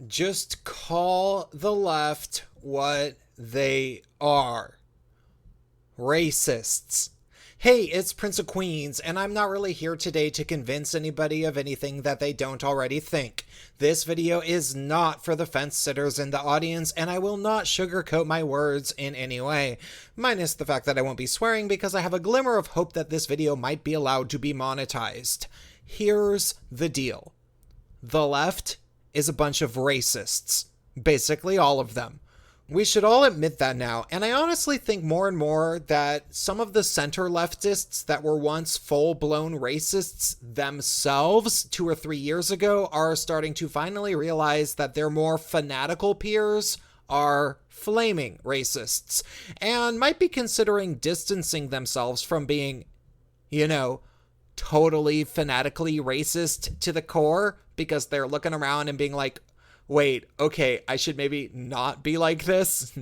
Just call the left what they are. Racists. Hey, it's Prince of Queens, and I'm not really here today to convince anybody of anything that they don't already think. This video is not for the fence sitters in the audience, and I will not sugarcoat my words in any way, minus the fact that I won't be swearing because I have a glimmer of hope that this video might be allowed to be monetized. Here's the deal. The left is a bunch of racists. Basically all of them. We should all admit that now, and I honestly think more and more that some of the center leftists that were once full-blown racists themselves 2 or 3 years ago are starting to finally realize that their more fanatical peers are flaming racists, and might be considering distancing themselves from being, totally fanatically racist to the core, because they're looking around and being like, wait, okay, I should maybe not be like this.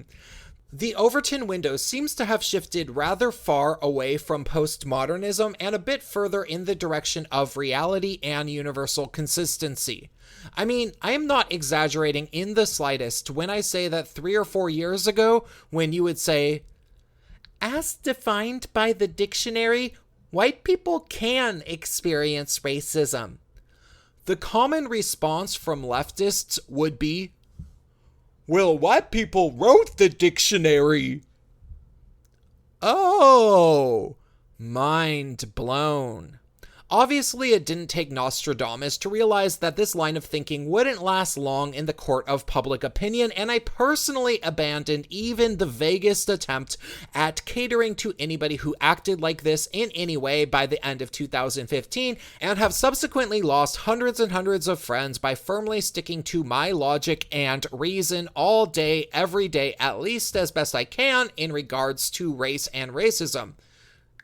The Overton window seems to have shifted rather far away from postmodernism and a bit further in the direction of reality and universal consistency. I mean, I am not exaggerating in the slightest when I say that 3 or 4 years ago, when you would say, as defined by the dictionary, white people can experience racism. The common response from leftists would be, well, white people wrote the dictionary. Oh, mind blown. Obviously, it didn't take Nostradamus to realize that this line of thinking wouldn't last long in the court of public opinion, and I personally abandoned even the vaguest attempt at catering to anybody who acted like this in any way by the end of 2015, and have subsequently lost hundreds and hundreds of friends by firmly sticking to my logic and reason all day, every day, at least as best I can in regards to race and racism,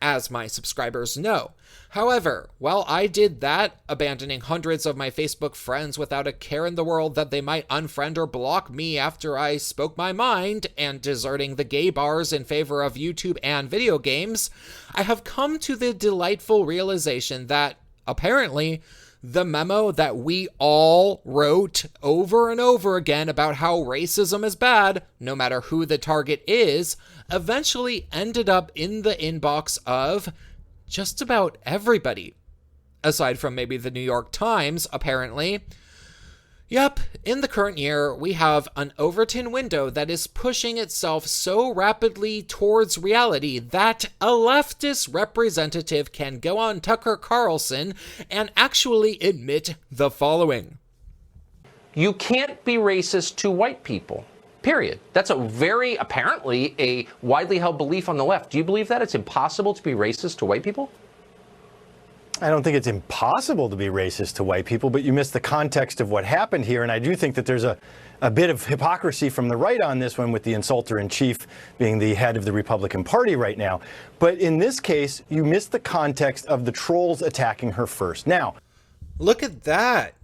as my subscribers know. However, while I did that, abandoning hundreds of my Facebook friends without a care in the world that they might unfriend or block me after I spoke my mind, and deserting the gay bars in favor of YouTube and video games, I have come to the delightful realization that, apparently, the memo that we all wrote over and over again about how racism is bad, no matter who the target is, eventually ended up in the inbox of just about everybody. Aside from maybe the New York Times, apparently. Yep, in the current year, we have an Overton window that is pushing itself so rapidly towards reality that a leftist representative can go on Tucker Carlson and actually admit the following. You can't be racist to white people. Period. That's apparently a widely held belief on the left. Do you believe that? It's impossible to be racist to white people? I don't think it's impossible to be racist to white people, but you miss the context of what happened here. And I do think that there's a bit of hypocrisy from the right on this one, with the insulter-in-chief being the head of the Republican Party right now. But in this case, you miss the context of the trolls attacking her first. Now, look at that.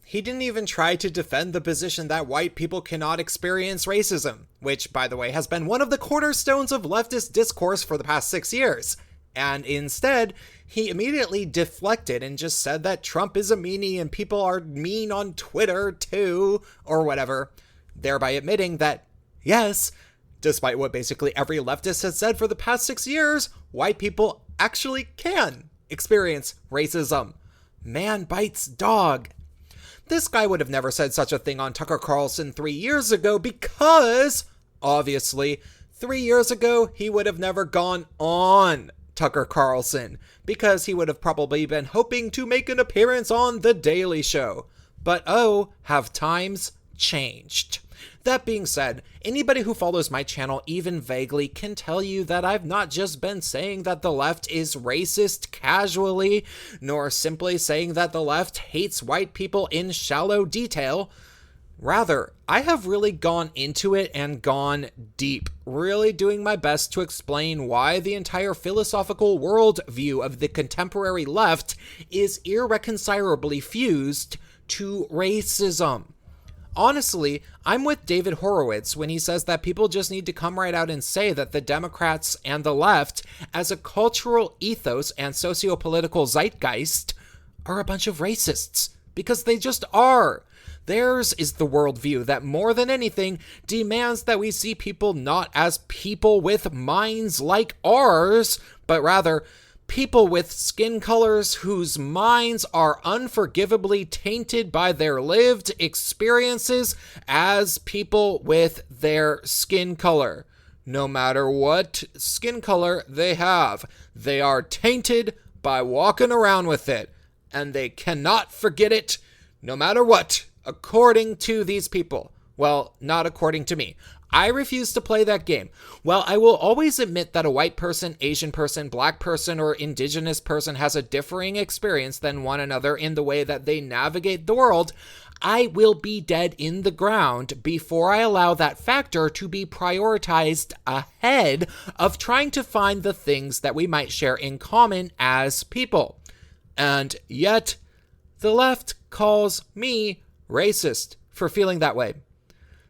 He didn't even try to defend the position that white people cannot experience racism, which, by the way, has been one of the cornerstones of leftist discourse for the past 6 years. And instead, he immediately deflected and just said that Trump is a meanie and people are mean on Twitter too, or whatever, thereby admitting that, yes, despite what basically every leftist has said for the past 6 years, white people actually can experience racism. Man bites dog. This guy would have never said such a thing on Tucker Carlson 3 years ago because, obviously, 3 years ago, he would have never gone on Tucker Carlson because he would have probably been hoping to make an appearance on The Daily Show. But oh, have times changed. That being said, anybody who follows my channel even vaguely can tell you that I've not just been saying that the left is racist casually, nor simply saying that the left hates white people in shallow detail. Rather, I have really gone into it and gone deep, really doing my best to explain why the entire philosophical worldview of the contemporary left is irreconcilably fused to racism. Honestly, I'm with David Horowitz when he says that people just need to come right out and say that the Democrats and the left, as a cultural ethos and socio-political zeitgeist, are a bunch of racists. Because they just are. Theirs is the worldview that more than anything demands that we see people not as people with minds like ours, but rather people with skin colors whose minds are unforgivably tainted by their lived experiences as people with their skin color. No matter what skin color they have, they are tainted by walking around with it, and they cannot forget it no matter what, according to these people. Well, not according to me. I refuse to play that game. While I will always admit that a white person, Asian person, black person, or indigenous person has a differing experience than one another in the way that they navigate the world, I will be dead in the ground before I allow that factor to be prioritized ahead of trying to find the things that we might share in common as people. And yet, the left calls me racist for feeling that way.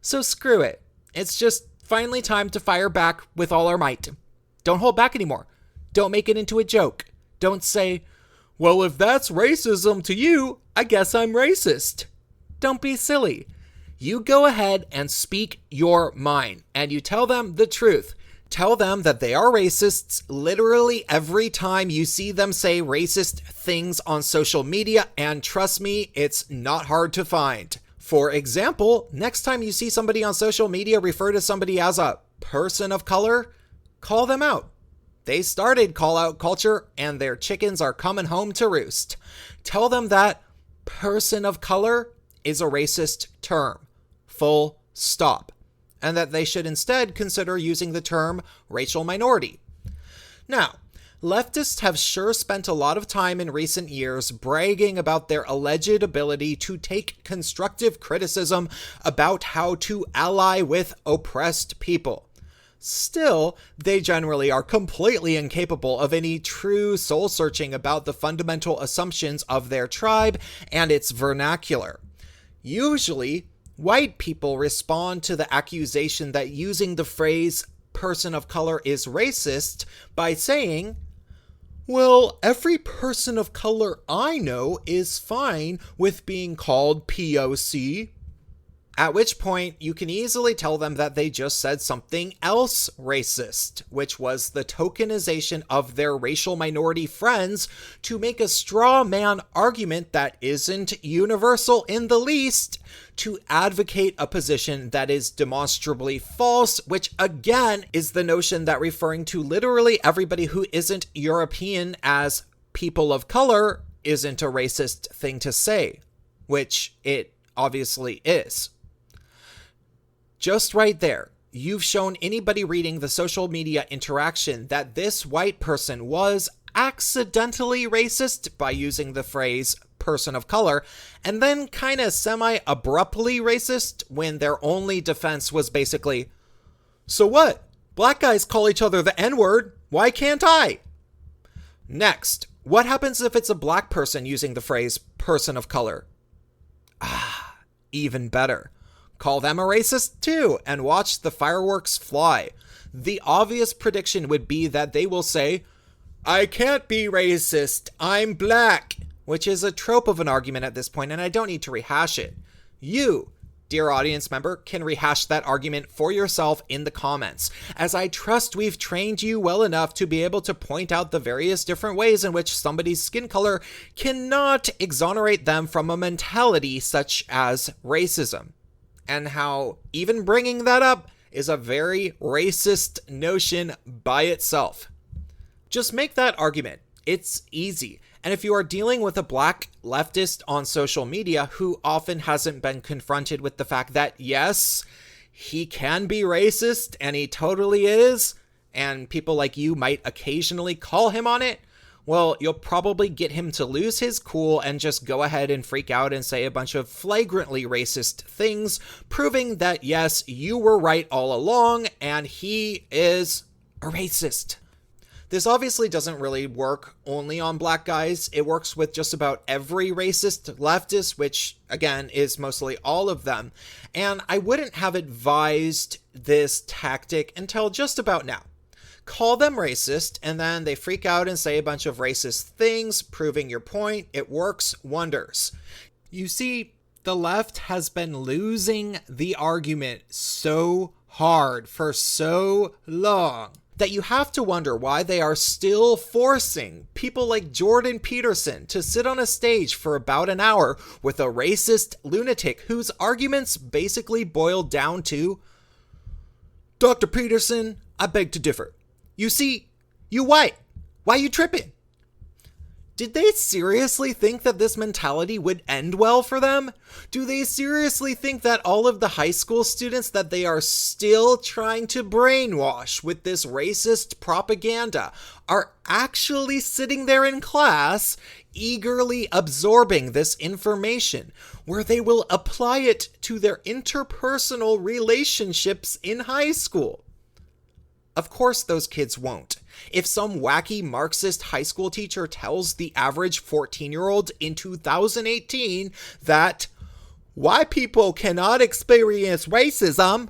So screw it. It's just finally time to fire back with all our might. Don't hold back anymore. Don't make it into a joke. Don't say, well, if that's racism to you, I guess I'm racist. Don't be silly. You go ahead and speak your mind, and you tell them the truth. Tell them that they are racists literally every time you see them say racist things on social media, and trust me, it's not hard to find. For example, next time you see somebody on social media refer to somebody as a person of color, call them out. They started call-out culture, and their chickens are coming home to roost. Tell them that person of color is a racist term. Full stop. And that they should instead consider using the term racial minority. Now, leftists have sure spent a lot of time in recent years bragging about their alleged ability to take constructive criticism about how to ally with oppressed people. Still, they generally are completely incapable of any true soul-searching about the fundamental assumptions of their tribe and its vernacular. Usually, white people respond to the accusation that using the phrase person of color is racist by saying, well, every person of color I know is fine with being called POC. At which point, you can easily tell them that they just said something else racist, which was the tokenization of their racial minority friends to make a straw man argument that isn't universal in the least, to advocate a position that is demonstrably false, which again is the notion that referring to literally everybody who isn't European as people of color isn't a racist thing to say, which it obviously is. Just right there, you've shown anybody reading the social media interaction that this white person was accidentally racist by using the phrase person of color, and then kind of semi-abruptly racist when their only defense was basically, so what? Black guys call each other the N-word, why can't I? Next, what happens if it's a black person using the phrase person of color? Even better. Call them a racist too, and watch the fireworks fly. The obvious prediction would be that they will say, I can't be racist, I'm black, which is a trope of an argument at this point, and I don't need to rehash it. You, dear audience member, can rehash that argument for yourself in the comments, as I trust we've trained you well enough to be able to point out the various different ways in which somebody's skin color cannot exonerate them from a mentality such as racism. And how even bringing that up is a very racist notion by itself. Just make that argument. It's easy. And if you are dealing with a black leftist on social media who often hasn't been confronted with the fact that, yes, he can be racist, and he totally is, and people like you might occasionally call him on it, well, you'll probably get him to lose his cool and just go ahead and freak out and say a bunch of flagrantly racist things, proving that, yes, you were right all along, and he is a racist. This obviously doesn't really work only on black guys. It works with just about every racist leftist, which, again, is mostly all of them. And I wouldn't have advised this tactic until just about now. Call them racist, and then they freak out and say a bunch of racist things, proving your point. It works wonders. You see, The left has been losing the argument so hard for so long that you have to wonder why they are still forcing people like Jordan Peterson to sit on a stage for about an hour with a racist lunatic whose arguments basically boil down to, Dr. Peterson, I beg to differ. You see, you white. Why you tripping? Did they seriously think that this mentality would end well for them? Do they seriously think that all of the high school students that they are still trying to brainwash with this racist propaganda are actually sitting there in class, eagerly absorbing this information, where they will apply it to their interpersonal relationships in high school? Of course those kids won't. If some wacky Marxist high school teacher tells the average 14-year-old in 2018 that why people cannot experience racism,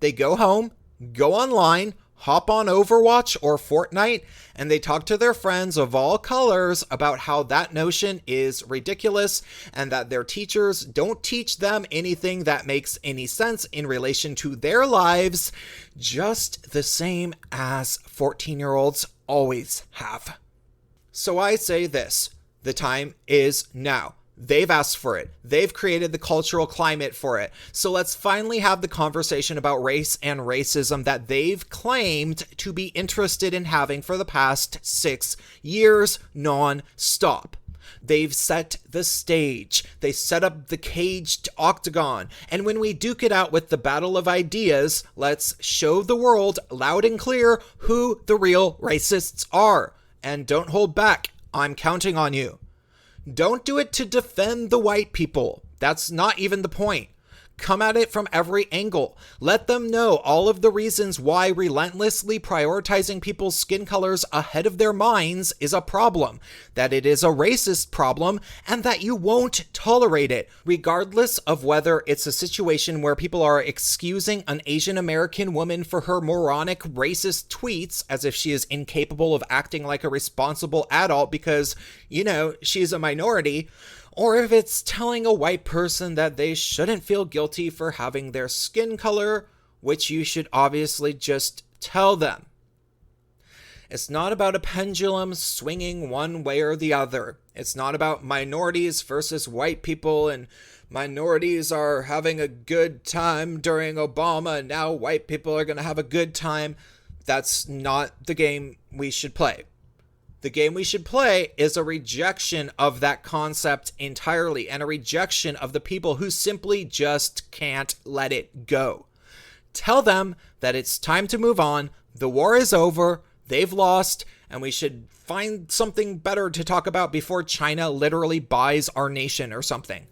they go home, go online, hop on Overwatch or Fortnite, and they talk to their friends of all colors about how that notion is ridiculous and that their teachers don't teach them anything that makes any sense in relation to their lives, just the same as 14-year-olds always have. So I say this, the time is now. They've asked for it. They've created the cultural climate for it. So let's finally have the conversation about race and racism that they've claimed to be interested in having for the past 6 years non-stop. They've set the stage. They set up the caged octagon. And when we duke it out with the battle of ideas, let's show the world loud and clear who the real racists are. And don't hold back. I'm counting on you. Don't do it to defend the white people. That's not even the point. Come at it from every angle. Let them know all of the reasons why relentlessly prioritizing people's skin colors ahead of their minds is a problem, that it is a racist problem, and that you won't tolerate it, regardless of whether it's a situation where people are excusing an Asian American woman for her moronic racist tweets as if she is incapable of acting like a responsible adult because, she's a minority, or if it's telling a white person that they shouldn't feel guilty for having their skin color, which you should obviously just tell them. It's not about a pendulum swinging one way or the other. It's not about minorities versus white people and minorities are having a good time during Obama and now white people are going to have a good time. That's not the game we should play. The game we should play is a rejection of that concept entirely and a rejection of the people who simply just can't let it go. Tell them that it's time to move on, the war is over, they've lost, and we should find something better to talk about before China literally buys our nation or something.